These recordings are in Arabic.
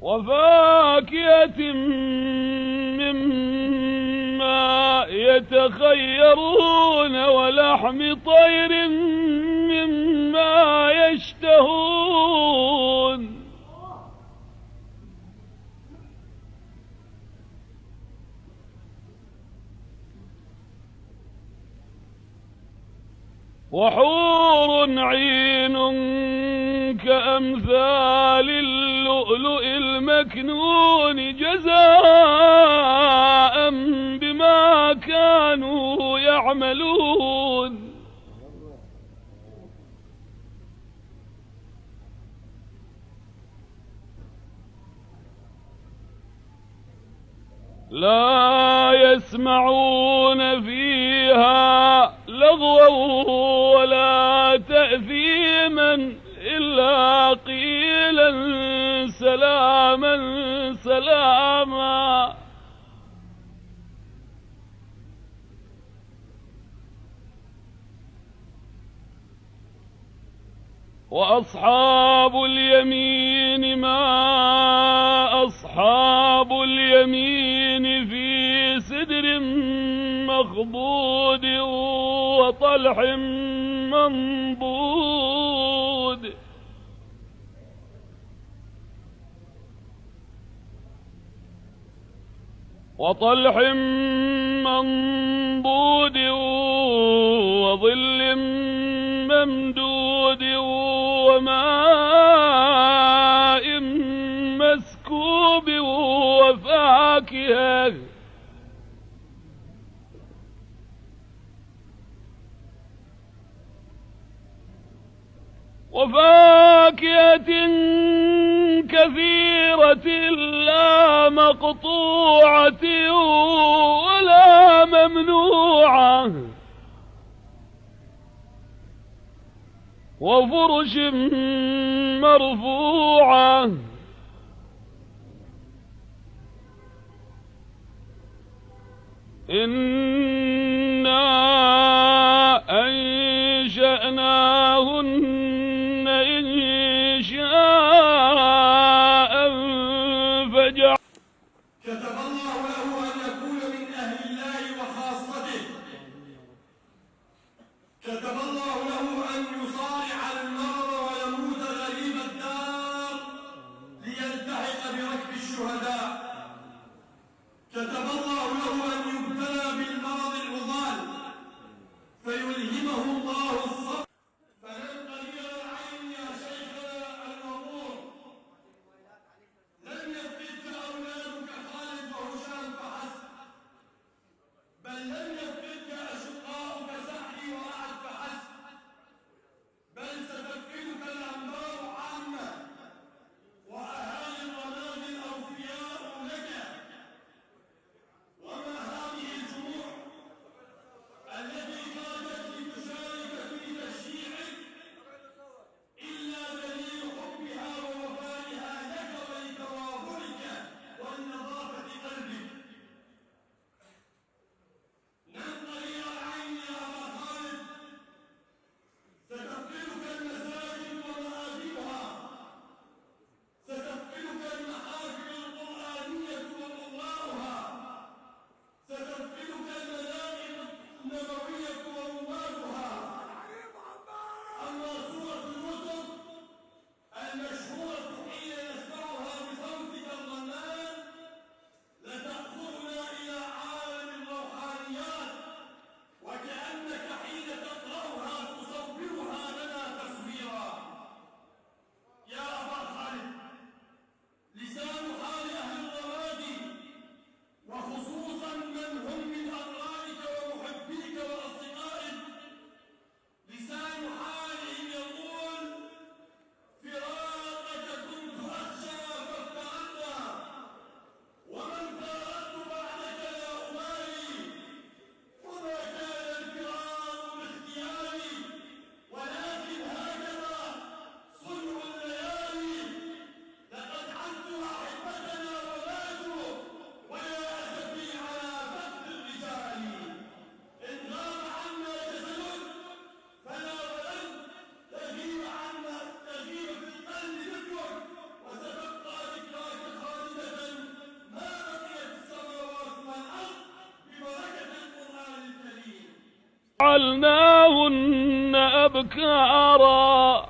وفاكهة مما يتخيرون ولحم طير مما يشتهون وحور عين كأمثال اللؤلؤ المكنون جزاء بما كانوا يعملون لا يسمعون فيها لغوا ولا تأثيما إلا قيلا سلاما سلاما وأصحاب اليمين ما أصحاب اليمين في سدر مخضود وطلح منضود وطلح منضود وظل ممدود وماء مسكوب وفاكهة كثيرة لا مقطوعة ولا ممنوعة وفرش مرفوعة إنا أنشأناهن إنشاء فجعل كتب الله له أن يكون من أهل الله وخاصته. كتب الله له أن يصارع المرض ويموت غريب الدار ليلتحق بركب الشهداء. كتب الله له أن يبتلى بالمرض فجعلناهن أبكارا.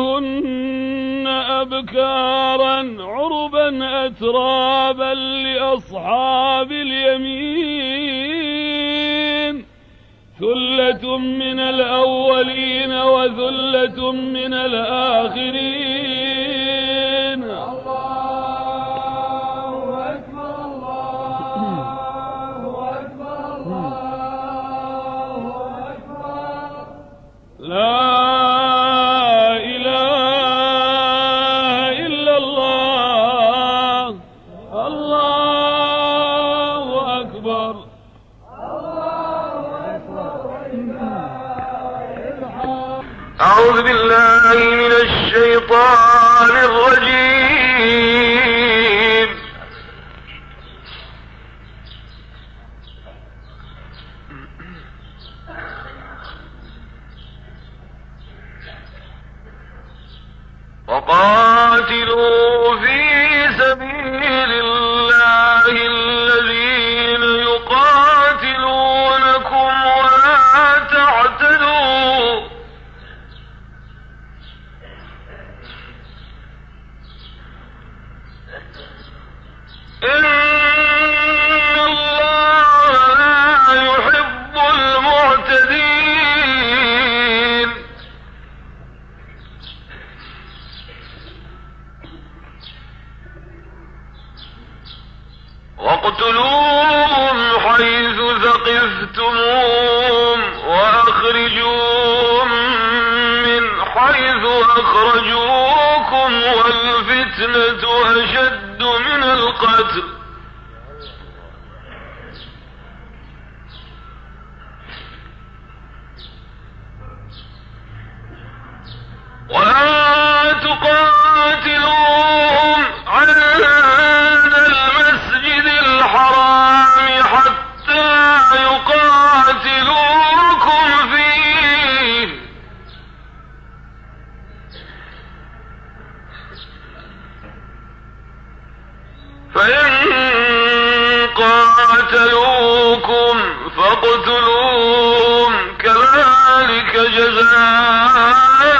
فجعلناهن أبكارا عربا أترابا لأصحاب اليمين. ثلة من الأولين وثلة من الآخرين. الله أكبر الله أكبر الله أكبر. لا أعوذ بالله من الشيطان الرجيم. وقاتلوا في سبيل الله الذين يقاتلونكم ولا تعتدوا إن الله لا يحب المعتدين. واقتلوهم حيث ثقفتموهم وأخرجوهم من حيث أخرجوكم والفتنة أشد من القتل ولا تقاتلوهم عند المسجد الحرام حتى يقاتلوكم فيه فإن قاتلوكم فاقتلوهم كذلك جزاء